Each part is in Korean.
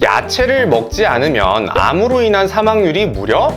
야채를 먹지 않으면 암으로 인한 사망률이 무려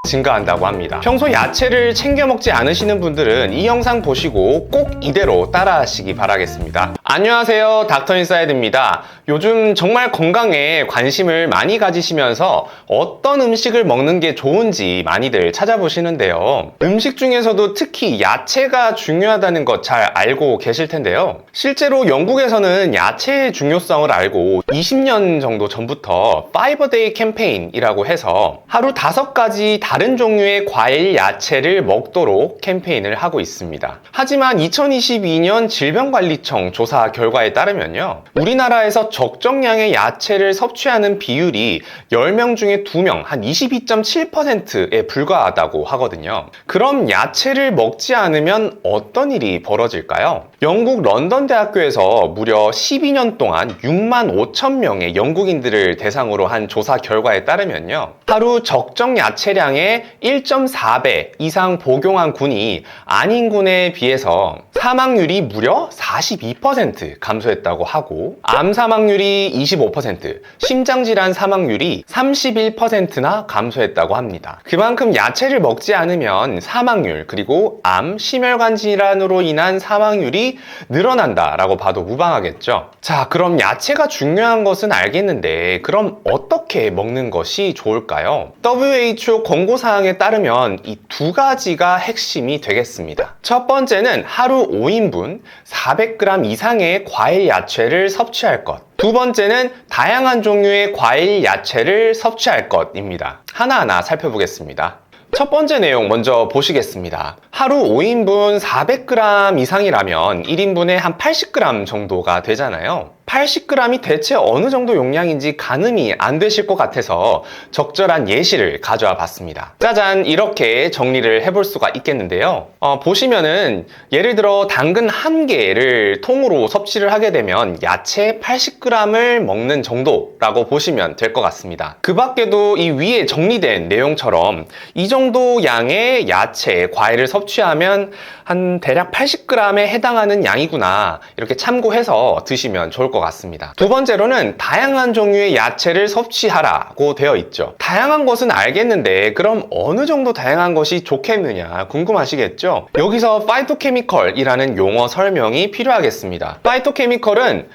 증가한다고 합니다. 평소 야채를 챙겨 먹지 않으시는 분들은 이 영상 보시고 꼭 이대로 따라 하시기 바라겠습니다. 안녕하세요, 닥터인사이드입니다. 요즘 정말 건강에 관심을 많이 가지시면서 어떤 음식을 먹는 게 좋은지 많이들 찾아보시는데요. 음식 중에서도 특히 야채가 중요하다는 것 잘 알고 계실 텐데요. 실제로 영국에서는 야채의 중요성을 알고 20년 정도 전부터 5day 캠페인이라고 해서 하루 5가지 다른 종류의 과일, 야채를 먹도록 캠페인을 하고 있습니다. 하지만 2022년 질병관리청 조사 결과에 따르면요, 우리나라에서 적정량의 야채를 섭취하는 비율이 10명 중에 2명, 한 22.7%에 불과하다고 하거든요. 그럼 야채를 먹지 않으면 어떤 일이 벌어질까요? 영국 런던 대학교에서 무려 12년 동안 6만 5천 명의 영국인들을 대상으로 한 조사 결과에 따르면요, 하루 적정 야채량의 1.4배 이상 복용한 군이 아닌 군에 비해서 사망률이 무려 42% 감소했다고 하고, 암 사망률이 25%, 심장질환 사망률이 31%나 감소했다고 합니다. 그만큼 야채를 먹지 않으면 사망률, 그리고 암, 심혈관 질환으로 인한 사망률이 늘어난다라고 봐도 무방하겠죠. 자, 그럼 야채가 중요한 것은 알겠는데 그럼 어떻게 먹는 것이 좋을까요? WHO 권고사항에 따르면 이 2가지가 핵심이 되겠습니다. 첫 번째는 하루 5인분 400g 이상의 과일 야채를 섭취할 것. 두 번째는 다양한 종류의 과일 야채를 섭취할 것입니다. 하나하나 살펴보겠습니다. 첫 번째 내용 먼저 보시겠습니다. 하루 5인분 400g 이상이라면 1인분에 한 80g 정도가 되잖아요. 80g이 대체 어느 정도 용량인지 가늠이 안 되실 것 같아서 적절한 예시를 가져와 봤습니다. 짜잔, 이렇게 정리를 해볼 수가 있겠는데요. 보시면은 예를 들어 당근 1개를 통으로 섭취를 하게 되면 야채 80g을 먹는 정도라고 보시면 될 것 같습니다. 그 밖에도 이 위에 정리된 내용처럼 이 정도 양의 야채, 과일을 섭취하면 한 대략 80g에 해당하는 양이구나, 이렇게 참고해서 드시면 좋을 것 같습니다. 두 번째로는 다양한 종류의 야채를 섭취하라고 되어 있죠. 다양한 것은 알겠는데 그럼 어느 정도 다양한 것이 좋겠느냐 궁금하시겠죠? 여기서 파이토케미컬이라는 용어 설명이 필요하겠습니다. 파이토케미컬은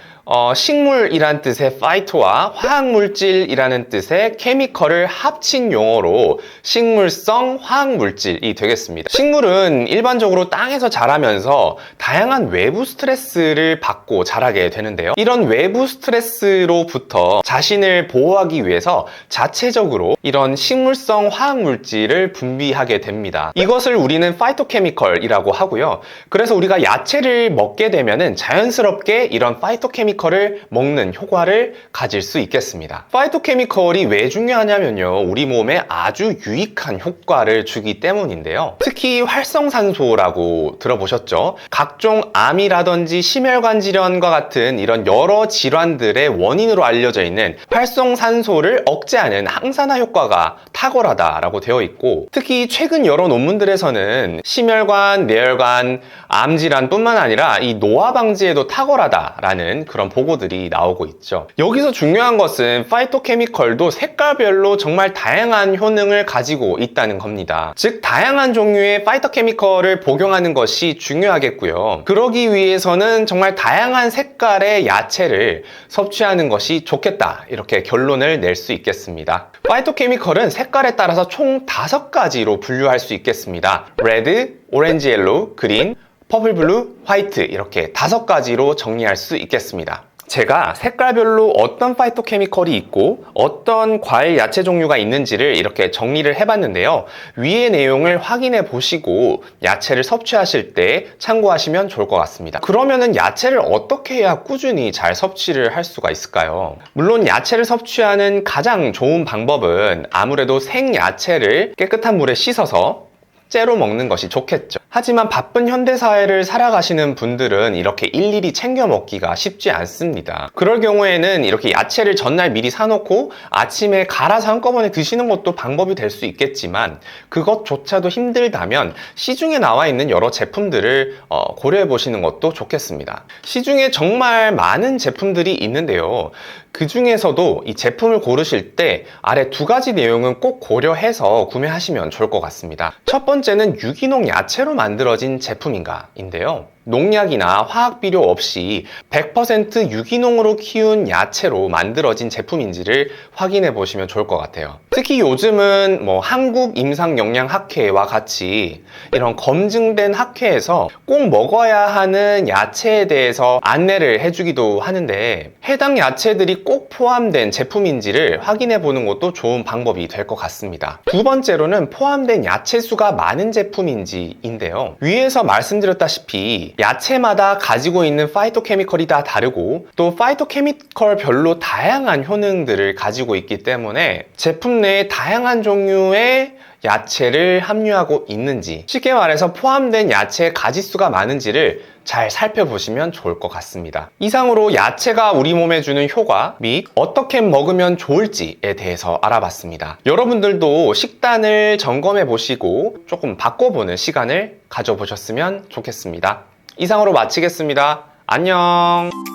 식물이란 뜻의 파이토와 화학물질이라는 뜻의 케미컬을 합친 용어로 식물성 화학물질이 되겠습니다. 식물은 일반적으로 땅에서 자라면서 다양한 외부 스트레스를 받고 자라게 되는데요. 이런 외부 스트레스로부터 자신을 보호하기 위해서 자체적으로 이런 식물성 화학물질을 분비하게 됩니다. 이것을 우리는 파이토케미컬이라고 하고요. 그래서 우리가 야채를 먹게 되면은 자연스럽게 이런 파이토케미컬을 먹는 효과를 가질 수 있겠습니다. 파이토케미컬이 왜 중요하냐면요, 우리 몸에 아주 유익한 효과를 주기 때문인데요. 특히 활성산소라고 들어보셨죠? 각종 암이라든지 심혈관 질환과 같은 이런 여러 질환들의 원인으로 알려져 있는 활성산소를 억제하는 항산화 효과가 탁월하다라고 되어 있고, 특히 최근 여러 논문들에서는 심혈관, 뇌혈관, 암 질환뿐만 아니라 이 노화 방지에도 탁월하다라는 그런 보고들이 나오고 있죠. 여기서 중요한 것은 파이토케미컬도 색깔별로 정말 다양한 효능을 가지고 있다는 겁니다. 즉, 다양한 종류의 파이토케미컬을 복용하는 것이 중요하겠고요. 그러기 위해서는 정말 다양한 색깔의 야채를 섭취하는 것이 좋겠다, 이렇게 결론을 낼 수 있겠습니다. 파이토케미컬은 색깔에 따라서 총 5가지로 분류할 수 있겠습니다. 레드, 오렌지 옐로우, 그린, 퍼플 블루, 화이트, 이렇게 5가지로 정리할 수 있겠습니다. 제가 색깔별로 어떤 파이토케미컬이 있고 어떤 과일, 야채 종류가 있는지를 이렇게 정리를 해봤는데요. 위의 내용을 확인해 보시고 야채를 섭취하실 때 참고하시면 좋을 것 같습니다. 그러면은 야채를 어떻게 해야 꾸준히 잘 섭취를 할 수가 있을까요? 물론 야채를 섭취하는 가장 좋은 방법은 아무래도 생야채를 깨끗한 물에 씻어서 째로 먹는 것이 좋겠죠. 하지만 바쁜 현대사회를 살아가시는 분들은 이렇게 일일이 챙겨 먹기가 쉽지 않습니다. 그럴 경우에는 이렇게 야채를 전날 미리 사놓고 아침에 갈아서 한꺼번에 드시는 것도 방법이 될 수 있겠지만, 그것조차도 힘들다면 시중에 나와 있는 여러 제품들을 고려해 보시는 것도 좋겠습니다. 시중에 정말 많은 제품들이 있는데요. 그 중에서도 이 제품을 고르실 때 아래 두 가지 내용은 꼭 고려해서 구매하시면 좋을 것 같습니다. 첫 번째는 유기농 야채로 만들어진 제품인가인데요. 농약이나 화학 비료 없이 100% 유기농으로 키운 야채로 만들어진 제품인지를 확인해 보시면 좋을 것 같아요. 특히 요즘은 한국임상영양학회와 같이 이런 검증된 학회에서 꼭 먹어야 하는 야채에 대해서 안내를 해주기도 하는데, 해당 야채들이 꼭 포함된 제품인지를 확인해 보는 것도 좋은 방법이 될 것 같습니다. 두 번째로는 포함된 야채 수가 많은 제품인지인데요. 위에서 말씀드렸다시피 야채마다 가지고 있는 파이토케미컬이 다 다르고, 또 파이토케미컬별로 다양한 효능들을 가지고 있기 때문에 제품 내에 다양한 종류의 야채를 함유하고 있는지, 쉽게 말해서 포함된 야채의 가지수가 많은지를 잘 살펴보시면 좋을 것 같습니다. 이상으로 야채가 우리 몸에 주는 효과 및 어떻게 먹으면 좋을지에 대해서 알아봤습니다. 여러분들도 식단을 점검해 보시고 조금 바꿔보는 시간을 가져보셨으면 좋겠습니다. 이상으로 마치겠습니다. 안녕.